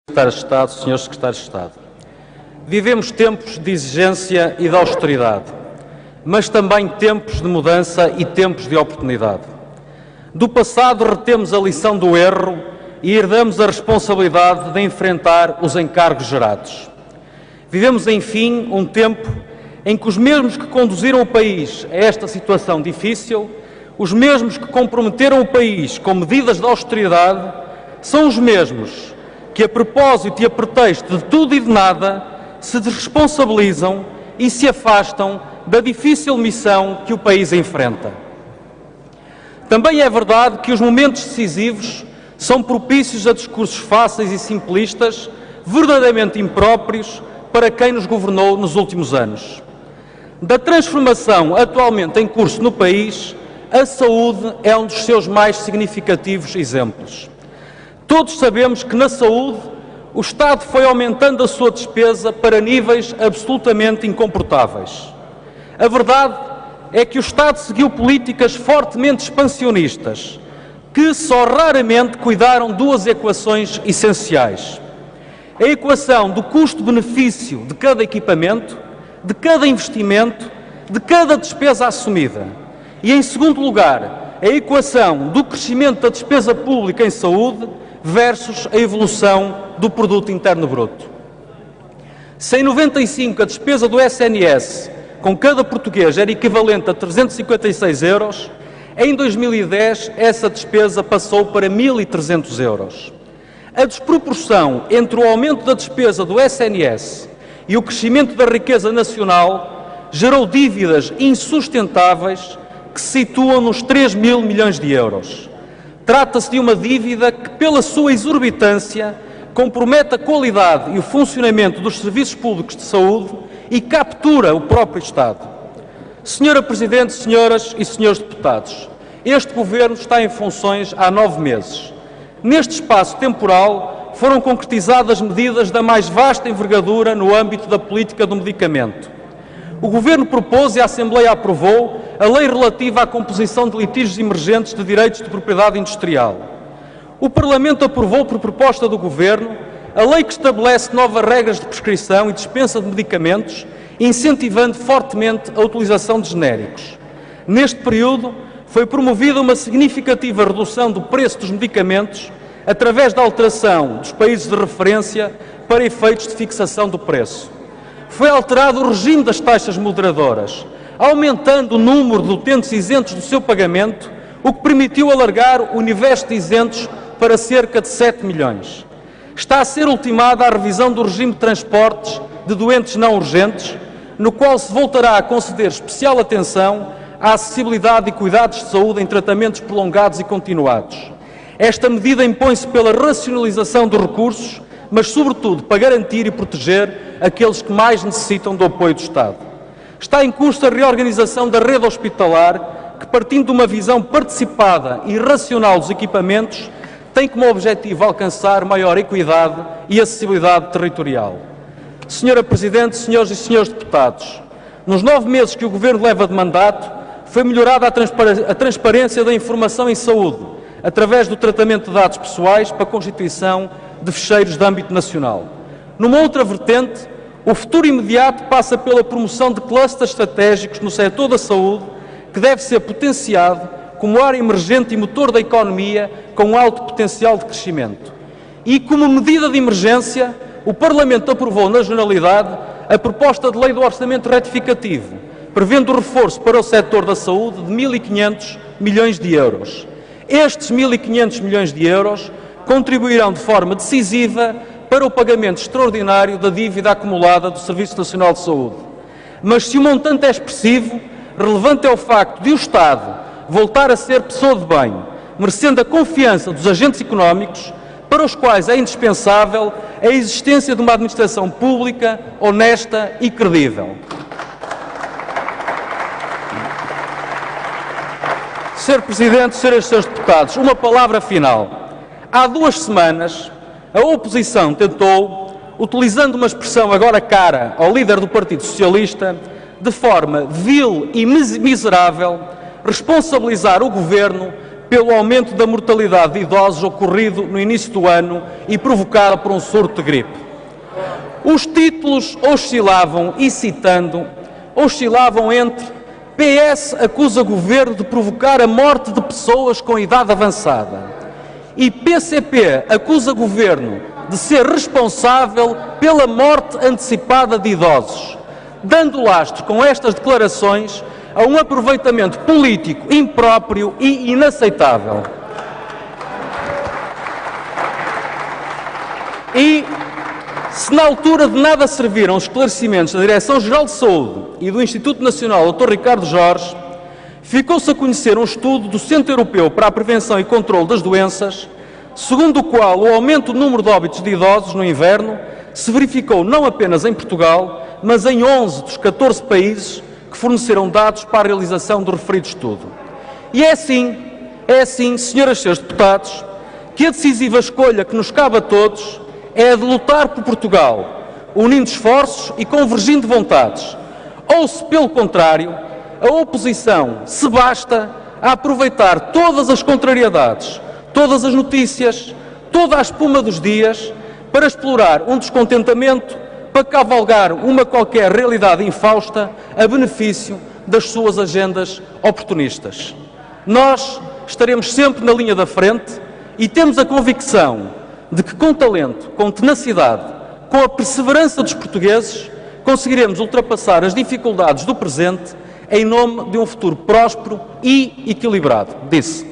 Secretário de Estado, Senhores Secretários de Estado, vivemos tempos de exigência e de austeridade, mas também tempos de mudança e tempos de oportunidade. Do passado retemos a lição do erro e herdamos a responsabilidade de enfrentar os encargos gerados. Vivemos, enfim, um tempo em que os mesmos que conduziram o país a esta situação difícil, os mesmos que comprometeram o país com medidas de austeridade, são os mesmos que, a propósito e a pretexto de tudo e de nada, se desresponsabilizam e se afastam da difícil missão que o país enfrenta. Também é verdade que os momentos decisivos são propícios a discursos fáceis e simplistas, verdadeiramente impróprios para quem nos governou nos últimos anos. Da transformação atualmente em curso no país, a saúde é um dos seus mais significativos exemplos. Todos sabemos que na saúde o Estado foi aumentando a sua despesa para níveis absolutamente incomportáveis. A verdade é que o Estado seguiu políticas fortemente expansionistas, que só raramente cuidaram duas equações essenciais. A equação do custo-benefício de cada equipamento, de cada investimento, de cada despesa assumida. E, em segundo lugar, a equação do crescimento da despesa pública em saúde versus a evolução do produto interno bruto. Se em 95 a despesa do SNS com cada português era equivalente a 356 euros, em 2010 essa despesa passou para 1.300 euros. A desproporção entre o aumento da despesa do SNS e o crescimento da riqueza nacional gerou dívidas insustentáveis que se situam nos 3.000 milhões de euros. Trata-se de uma dívida que, pela sua exorbitância, compromete a qualidade e o funcionamento dos serviços públicos de saúde e captura o próprio Estado. Senhora Presidente, senhoras e senhores deputados, este Governo está em funções há 9 meses. Neste espaço temporal foram concretizadas medidas da mais vasta envergadura no âmbito da política do medicamento. O Governo propôs e a Assembleia aprovou a lei relativa à composição de litígios emergentes de direitos de propriedade industrial. O Parlamento aprovou, por proposta do Governo, a lei que estabelece novas regras de prescrição e dispensa de medicamentos, incentivando fortemente a utilização de genéricos. Neste período, foi promovida uma significativa redução do preço dos medicamentos através da alteração dos países de referência para efeitos de fixação do preço. Foi alterado o regime das taxas moderadoras, aumentando o número de utentes isentos do seu pagamento, o que permitiu alargar o universo de isentos para cerca de 7 milhões. Está a ser ultimada a revisão do regime de transportes de doentes não urgentes, no qual se voltará a conceder especial atenção à acessibilidade e cuidados de saúde em tratamentos prolongados e continuados. Esta medida impõe-se pela racionalização dos recursos, mas, sobretudo, para garantir e proteger aqueles que mais necessitam do apoio do Estado. Está em curso a reorganização da rede hospitalar, que, partindo de uma visão participada e racional dos equipamentos, tem como objetivo alcançar maior equidade e acessibilidade territorial. Senhora Presidente, senhoras e senhores deputados, nos 9 meses que o Governo leva de mandato, foi melhorada a transparência da informação em saúde, através do tratamento de dados pessoais para a constituição de ficheiros de âmbito nacional. Numa outra vertente, o futuro imediato passa pela promoção de clusters estratégicos no setor da saúde, que deve ser potenciado como área emergente e motor da economia com alto potencial de crescimento. E, como medida de emergência, o Parlamento aprovou na generalidade a proposta de lei do orçamento retificativo, prevendo o reforço para o setor da saúde de 1.500 milhões de euros. Estes 1.500 milhões de euros contribuirão de forma decisiva para o pagamento extraordinário da dívida acumulada do Serviço Nacional de Saúde. Mas se o montante é expressivo, relevante é o facto de o Estado voltar a ser pessoa de bem, merecendo a confiança dos agentes económicos, para os quais é indispensável a existência de uma administração pública, honesta e credível. Sr. Presidente, senhoras e senhores deputados, uma palavra final. Há 2 semanas, a oposição tentou, utilizando uma expressão agora cara ao líder do Partido Socialista, de forma vil e miserável, responsabilizar o Governo pelo aumento da mortalidade de idosos ocorrido no início do ano e provocada por um surto de gripe. Os títulos oscilavam, e citando, oscilavam entre PS acusa governo de provocar a morte de pessoas com idade avançada e PCP acusa governo de ser responsável pela morte antecipada de idosos, dando lastro com estas declarações a um aproveitamento político impróprio e inaceitável. E, se na altura de nada serviram os esclarecimentos da Direção-Geral de Saúde e do Instituto Nacional Dr. Ricardo Jorge, ficou-se a conhecer um estudo do Centro Europeu para a Prevenção e Controlo das Doenças, segundo o qual o aumento do número de óbitos de idosos no inverno se verificou não apenas em Portugal, mas em 11 dos 14 países que forneceram dados para a realização do referido estudo. E é assim, senhoras e senhores deputados, que a decisiva escolha que nos cabe a todos é a de lutar por Portugal, unindo esforços e convergindo vontades, ou se, pelo contrário, a oposição se basta a aproveitar todas as contrariedades, todas as notícias, toda a espuma dos dias, para explorar um descontentamento, para cavalgar uma qualquer realidade infausta a benefício das suas agendas oportunistas. Nós estaremos sempre na linha da frente e temos a convicção de que, com talento, com tenacidade, com a perseverança dos portugueses, conseguiremos ultrapassar as dificuldades do presente em nome de um futuro próspero e equilibrado. Disse.